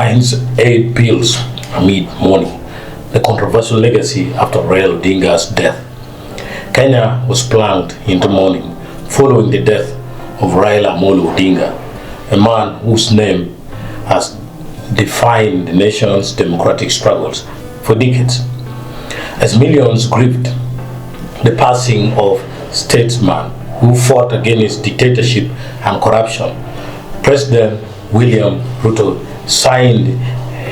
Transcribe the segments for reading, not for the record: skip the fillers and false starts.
signs 8 bills amid mourning, the controversial legacy after Raila Odinga's death. Kenya was plunged into mourning following the death of Raila Odinga, a man whose name has defined the nation's democratic struggles for decades. As millions grieved the passing of statesman who fought against dictatorship and corruption, President William Ruto signed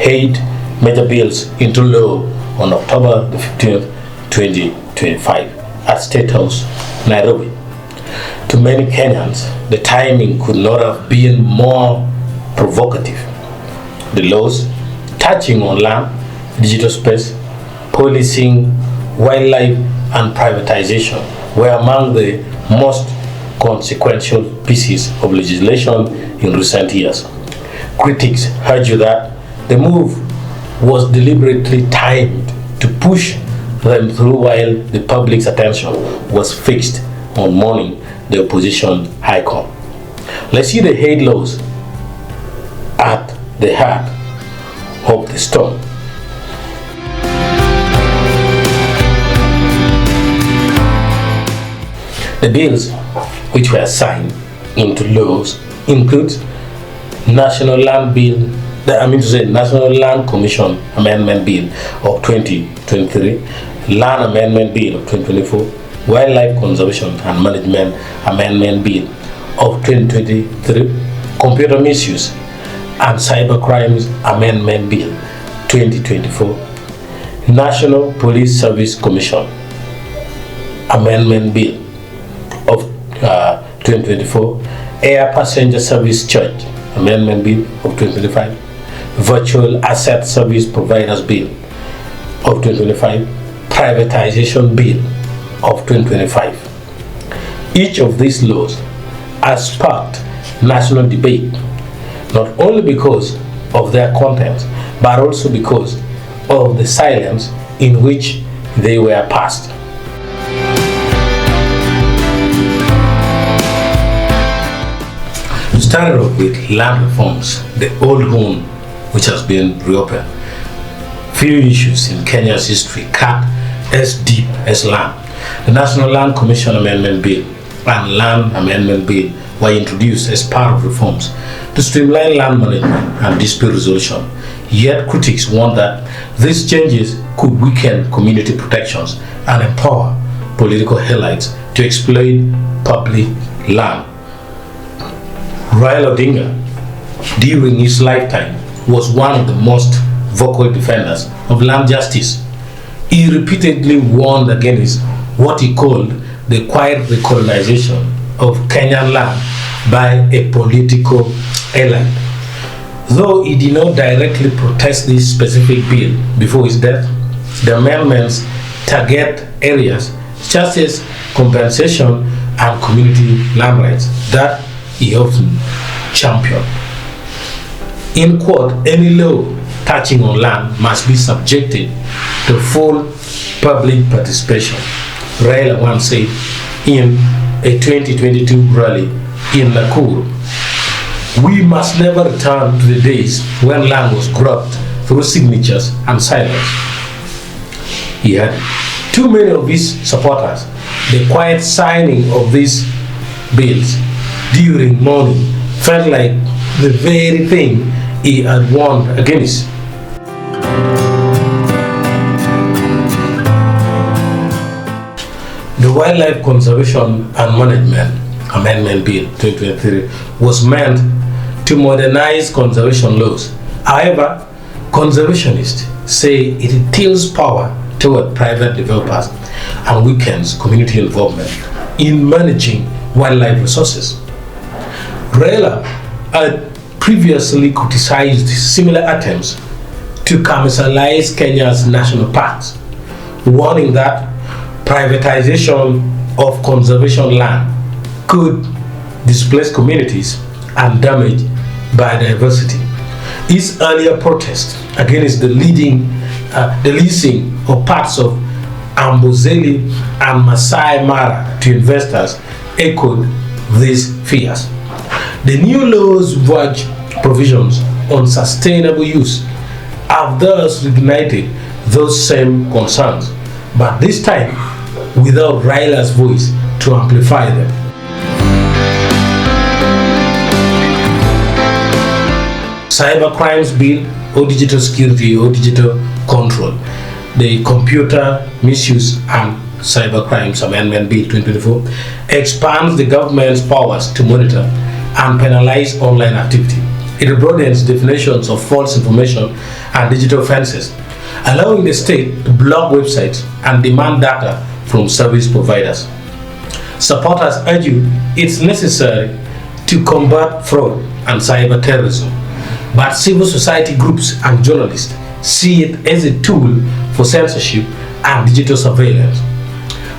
8 major bills into law on October the 15th, 2025 at State House, Nairobi. To many Kenyans, the timing could not have been more provocative. The laws touching on land, digital space, policing, wildlife, and privatization were among the most consequential pieces of legislation in recent years. Critics argue that the move was deliberately timed to push them through while the public's attention was fixed on mourning the opposition icon. Let's see the 8 laws at the heart of the storm. The bills which were signed into laws include National Land Commission Amendment Bill of 2023, Land Amendment Bill of 2024, Wildlife Conservation and Management Amendment Bill of 2023, Computer Misuse and Cybercrimes Amendment Bill 2024, National Police Service Commission Amendment Bill of 2024, Air Passenger Service Charge Amendment Bill of 2025, Virtual Asset Service Providers Bill of 2025, Privatization Bill of 2025. Each of these laws has sparked national debate, not only because of their content, but also because of the silence in which they were passed. We started off with land reforms, the old wound which has been reopened. Few issues in Kenya's history cut as deep as land. The National Land Commission Amendment Bill and Land Amendment Bill were introduced as part of reforms to streamline land management and dispute resolution. Yet critics warn that these changes could weaken community protections and empower political elites to exploit public land. Raila Odinga, during his lifetime, was one of the most vocal defenders of land justice. He repeatedly warned against what he called the quiet recolonization of Kenyan land by a political elite. Though he did not directly protest this specific bill before his death, the amendments target areas such as compensation and community land rights that he often championed. In quote, any law touching on land must be subjected to full public participation, Raila once said in a 2022 rally in Nakuru. We must never return to the days when land was grabbed through signatures and silence. He had too many of his supporters. The quiet signing of these bills during mourning felt like the very thing he had warned against. The Wildlife Conservation and Management Amendment Bill 2023 was meant to modernize conservation laws. However, conservationists say it tilts power toward private developers and weakens community involvement in managing wildlife resources. Raila had previously criticized similar attempts to commercialize Kenya's national parks, warning that privatization of conservation land could displace communities and damage biodiversity. His earlier protest against the leasing of parts of Amboseli and Masai Mara to investors echoed these fears. The new law's vague provisions on sustainable use have thus reignited those same concerns, but this time without Raila's voice to amplify them. Cyber Crimes Bill, or Digital Security, or Digital Control, the Computer Misuse and Cyber Crimes Amendment Bill 2024 expands the government's powers to monitor and penalize online activity. It broadens definitions of false information and digital offenses, allowing the state to block websites and demand data from service providers. Supporters argue it's necessary to combat fraud and cyber terrorism, but civil society groups and journalists see it as a tool for censorship and digital surveillance.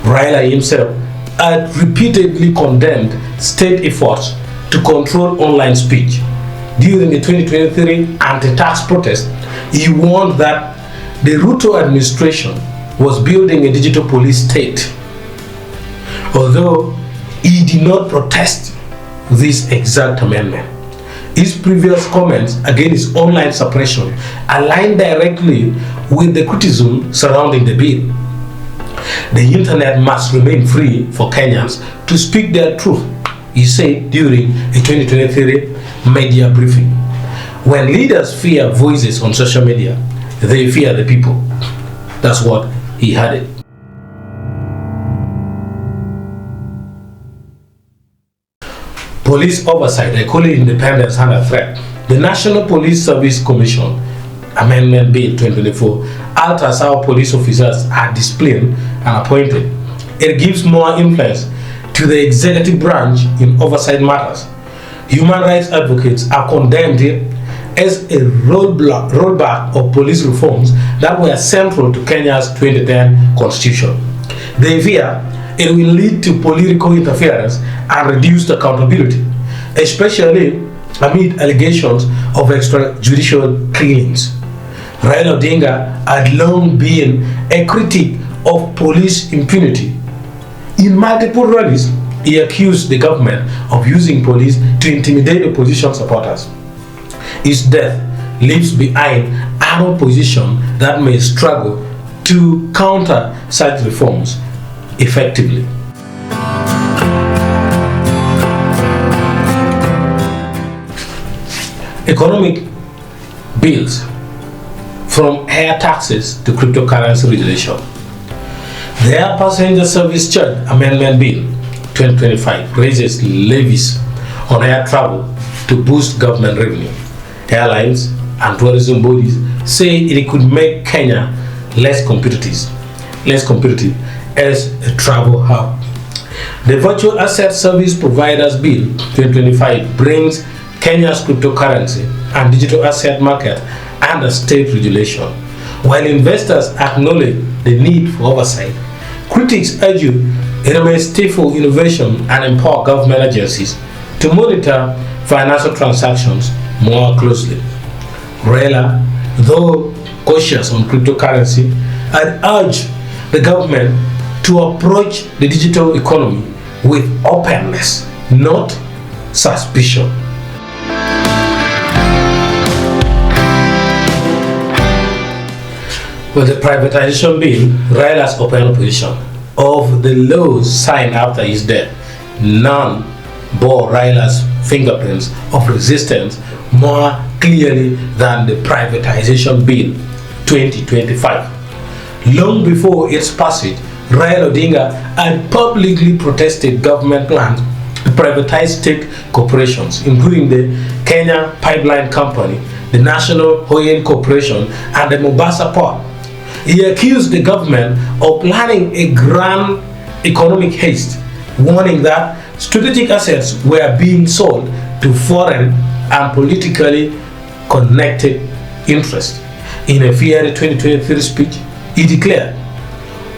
Raila himself had repeatedly condemned state efforts to control online speech. During the 2023 anti-tax protest, he warned that the Ruto administration was building a digital police state. Although he did not protest this exact amendment, his previous comments against online suppression aligned directly with the criticism surrounding the bill. The internet must remain free for Kenyans to speak their truth, he said during a 2023 media briefing. When leaders fear voices on social media, they fear the people. That's what he added. Police oversight, Acholi independence under threat. The National Police Service Commission Amendment Bill 2024 alters how police officers are disciplined and appointed. It gives more influence to the executive branch in oversight matters. Human rights advocates are condemned it as a rollback of police reforms that were central to Kenya's 2010 constitution. They fear it will lead to political interference and reduced accountability, especially amid allegations of extrajudicial killings. Raila Odinga had long been a critic of police impunity. In multiple rallies, he accused the government of using police to intimidate opposition supporters. His death leaves behind an opposition that may struggle to counter such reforms effectively. Economic bills, from air taxes to cryptocurrency regulation. The Air Passenger Service Charge Amendment Bill 2025 raises levies on air travel to boost government revenue. Airlines and tourism bodies say it could make Kenya less competitive as a travel hub. The Virtual Asset Service Providers Bill 2025 brings Kenya's cryptocurrency and digital asset market under state regulation. While investors acknowledge the need for oversight, critics argue it may stifle innovation and empower government agencies to monitor financial transactions more closely. Raila, though cautious on cryptocurrency, had urged the government to approach the digital economy with openness, not suspicion. With the privatization bill, Raila's open opposition of the laws signed after his death, none bore Raila's fingerprints of resistance more clearly than the privatization bill 2025. Long before its passage, Raila Odinga had publicly protested government plans to privatize state corporations, including the Kenya Pipeline Company, the National Oil Corporation, and the Mombasa Port. He accused the government of planning a grand economic haste, warning that strategic assets were being sold to foreign and politically connected interests. In a February 2023 speech, he declared,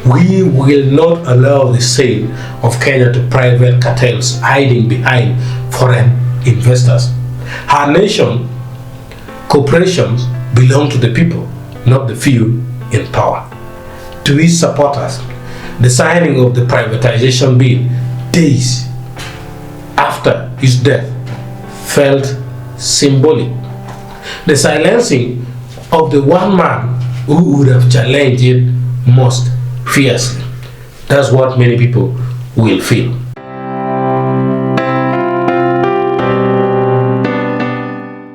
"We will not allow the sale of Kenya to private cartels hiding behind foreign investors. Our nation corporations belong to the people, not the few in power." To his supporters, the signing of the privatization bill days after his death felt symbolic. The silencing of the one man who would have challenged it most fiercely. That's what many people will feel.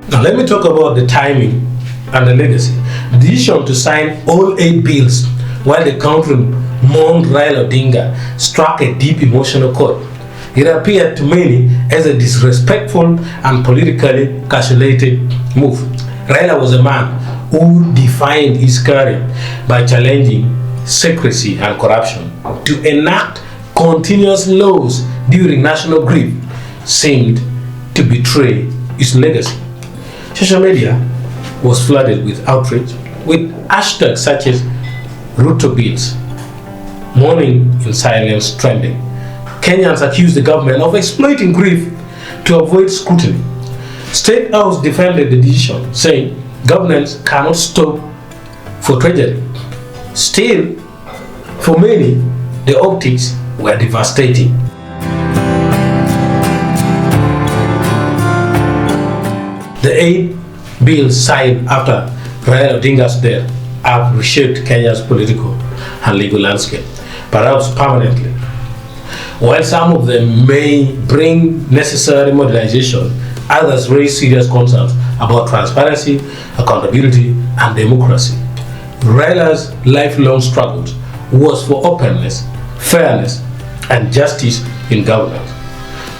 Now let me talk about the timing and the legacy. The decision to sign all 8 bills while the country mourned Raila Odinga struck a deep emotional chord. It appeared to many as a disrespectful and politically calculated move. Raila was a man who defined his career by challenging secrecy and corruption. To enact continuous laws during national grief seemed to betray his legacy. Social media was flooded with outrage, with hashtags such as Ruto bills, mourning in silence trending. Kenyans accused the government of exploiting grief to avoid scrutiny. State House defended the decision, saying governments cannot stop for tragedy. Still, for many, the optics were devastating. The 8 bills signed after Raila Odinga's death have reshaped Kenya's political and legal landscape, perhaps permanently. While some of them may bring necessary modernization, others raise serious concerns about transparency, accountability, and democracy. Raila's lifelong struggle was for openness, fairness, and justice in government.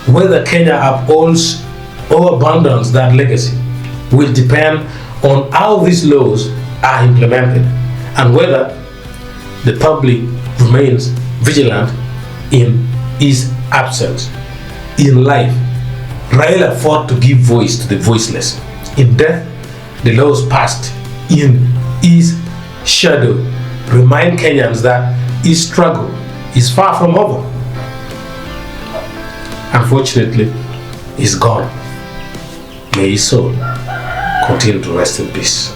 Whether Kenya upholds or abandons that legacy will depend on how these laws are implemented and whether the public remains vigilant in his absence. In life, Raila fought to give voice to the voiceless. In death, the laws passed in his shadow remind Kenyans that his struggle is far from over. Unfortunately, he's gone. May his soul continue to rest in peace.